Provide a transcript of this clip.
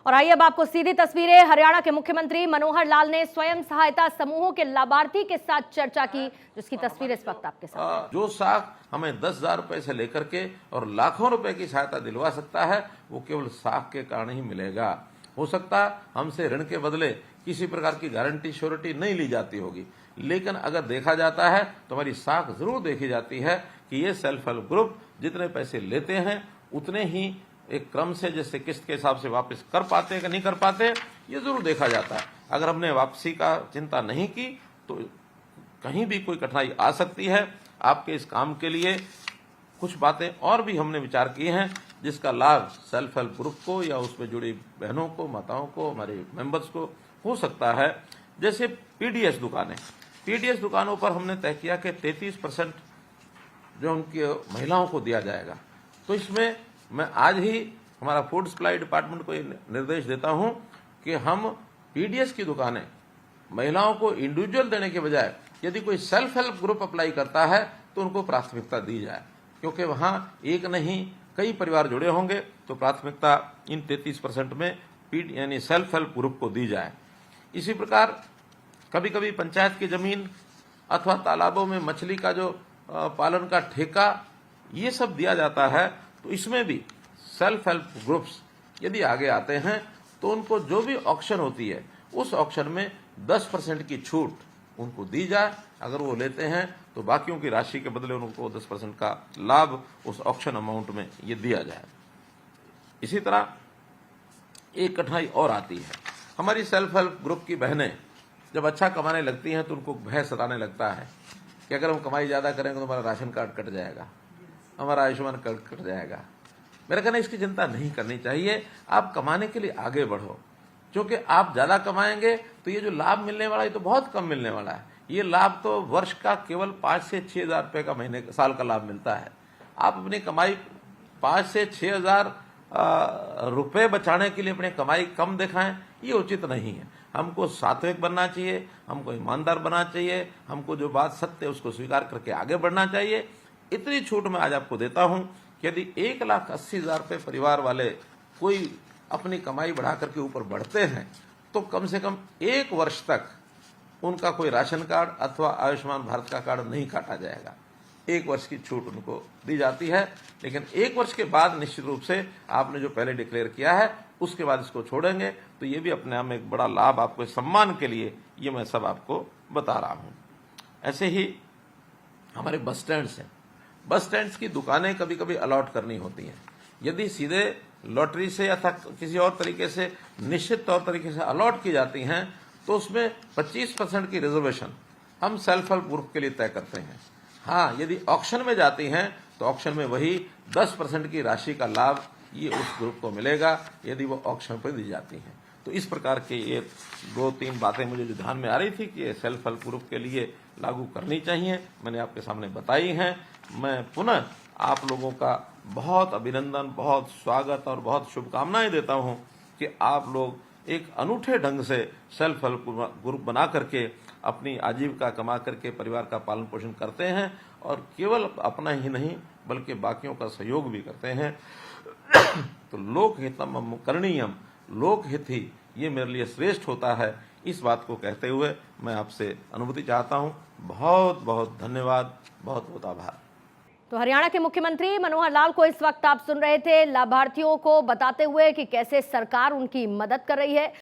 और आइए अब आपको सीधी तस्वीरें। हरियाणा के मुख्यमंत्री मनोहर लाल ने स्वयं सहायता समूहों के लाभार्थी के साथ चर्चा की, जिसकी तस्वीर इस वक्त आपके सामने। जो साख हमें 10,000 रुपए से लेकर के और लाखों रुपए की सहायता दिलवा सकता है, वो केवल साख के कारण ही मिलेगा। हो सकता है हमसे ऋण के बदले किसी प्रकार की गारंटी श्योरिटी नहीं ली जाती होगी, लेकिन अगर देखा जाता है तो हमारी साख जरूर देखी जाती है कि ये सेल्फ हेल्प ग्रुप जितने पैसे लेते हैं उतने ही एक क्रम से, जैसे किस्त के हिसाब से वापस कर पाते हैं कि नहीं कर पाते, ये जरूर देखा जाता है। अगर हमने वापसी का चिंता नहीं की तो कहीं भी कोई कठिनाई आ सकती है। आपके इस काम के लिए कुछ बातें और भी हमने विचार किए हैं, जिसका लाभ सेल्फ हेल्प ग्रुप को या उसमें जुड़ी बहनों को, माताओं को, हमारे मेंबर्स को हो सकता है। जैसे पीडीएस दुकानें, पीडीएस दुकानों पर हमने तय किया कि 33% जो उनकी महिलाओं को दिया जाएगा। तो इसमें मैं आज ही हमारा फूड सप्लाई डिपार्टमेंट को निर्देश देता हूं कि हम पीडीएस की दुकानें महिलाओं को इंडिविजुअल देने के बजाय यदि कोई सेल्फ हेल्प ग्रुप अप्लाई करता है तो उनको प्राथमिकता दी जाए, क्योंकि वहां एक नहीं कई परिवार जुड़े होंगे, तो प्राथमिकता इन 33% में यानी सेल्फ हेल्प ग्रुप को दी जाए। इसी प्रकार कभी कभी पंचायत की जमीन अथवा तालाबों में मछली का जो पालन का ठेका, ये सब दिया जाता है, तो इसमें भी सेल्फ हेल्प ग्रुप्स यदि आगे आते हैं तो उनको जो भी ऑक्शन होती है उस ऑक्शन में 10% की छूट उनको दी जाए। अगर वो लेते हैं तो बाकियों की राशि के बदले उनको 10% का लाभ उस ऑक्शन अमाउंट में ये दिया जाए। इसी तरह एक कठिनाई और आती है, हमारी सेल्फ हेल्प ग्रुप की बहनें जब अच्छा कमाने लगती हैं तो उनको भय सताने लगता है कि अगर हम कमाई ज्यादा करेंगे तो हमारा राशन कार्ड कट जाएगा, हमारा आयुष्मान कार्ड कट जाएगा। मेरा कहना है इसकी चिंता नहीं करनी चाहिए। आप कमाने के लिए आगे बढ़ो, क्योंकि आप ज्यादा कमाएंगे तो ये जो लाभ मिलने वाला है ये तो बहुत कम मिलने वाला है। ये लाभ तो वर्ष का केवल 5 से 6 हजार रुपए का महीने साल का लाभ मिलता है। आप अपनी कमाई 5 से 6 हजार रुपए बचाने के लिए अपनी कमाई कम दिखाएं, ये उचित नहीं है। हमको सात्विक बनना चाहिए, हमको ईमानदार बनना चाहिए, हमको जो बात सत्य है उसको स्वीकार करके आगे बढ़ना चाहिए। इतनी छूट मैं आज आपको देता हूं कि यदि 1,80,000 रुपए परिवार वाले कोई अपनी कमाई बढ़ा करके ऊपर बढ़ते हैं तो कम से कम 1 वर्ष तक उनका कोई राशन कार्ड अथवा आयुष्मान भारत का कार्ड नहीं काटा जाएगा। 1 वर्ष की छूट उनको दी जाती है, लेकिन 1 वर्ष के बाद निश्चित रूप से आपने जो पहले डिक्लेयर किया है उसके बाद इसको छोड़ेंगे तो ये भी अपने आप में एक बड़ा लाभ आपको सम्मान के लिए ये मैं सब आपको बता रहा हूं। ऐसे ही हमारे बस स्टैंड्स हैं, बस स्टैंड्स की दुकानें कभी कभी अलॉट करनी होती हैं। यदि सीधे लॉटरी से अथवा किसी और तरीके से निश्चित तौर तरीके से अलॉट की जाती हैं तो उसमें 25% की रिजर्वेशन हम सेल्फ हेल्प ग्रुप के लिए तय करते हैं। हाँ, यदि ऑक्शन में जाती हैं तो ऑक्शन में वही 10% की राशि का लाभ ये उस ग्रुप को मिलेगा यदि वो ऑक्शन पर दी जाती हैं। तो इस प्रकार के ये 2-3 बातें मुझे जो ध्यान में आ रही थी कि ये सेल्फ हेल्प ग्रुप के लिए लागू करनी चाहिए, मैंने आपके सामने बताई हैं। मैं पुनः आप लोगों का बहुत अभिनंदन, बहुत स्वागत और बहुत शुभकामनाएं देता हूं कि आप लोग एक अनूठे ढंग से सेल्फ हेल्प ग्रुप बना करके अपनी आजीविका कमा करके परिवार का पालन पोषण करते हैं और केवल अपना ही नहीं बल्कि बाकियों का सहयोग भी करते हैं। तो लोकहितम करणीयम, लोकहित ही ये मेरे लिए श्रेष्ठ होता है। इस बात को कहते हुए मैं आपसे अनुमति चाहता हूं। बहुत बहुत धन्यवाद, बहुत बहुत आभार। तो हरियाणा के मुख्यमंत्री मनोहर लाल को इस वक्त आप सुन रहे थे, लाभार्थियों को बताते हुए कि कैसे सरकार उनकी मदद कर रही है।